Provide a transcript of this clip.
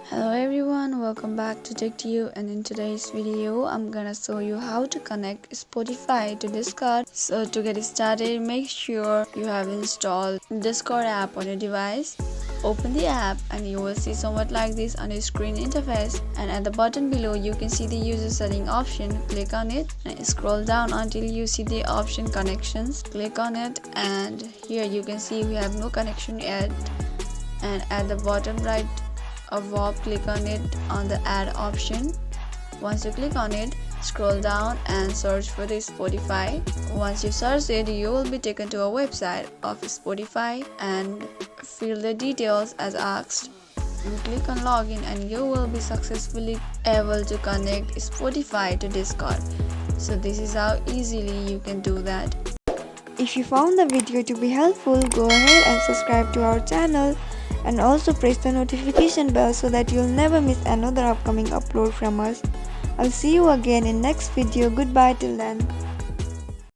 Hello everyone, welcome back to TechTube, and in today's video I'm gonna show you how to connect Spotify to Discord. So to get started, make sure you have installed Discord app on your device. Open the app and you will see somewhat like this on your screen interface, and at the bottom below you can see the user setting option. Click on it and scroll down until you see the option connections. Click on it and here you can see we have no connection yet, and at the bottom right of VOP, click on it on the add option. Once you click on it, scroll down and search for the Spotify. Once you search it, you will be taken to a website of Spotify and fill the details as asked. You click on login and you will be successfully able to connect Spotify to Discord. So this is how easily you can do that. If you found the video to be helpful, go ahead and subscribe to our channel and also press the notification bell so that you'll never miss another upcoming upload from us. I'll see you again in next video. Goodbye till then.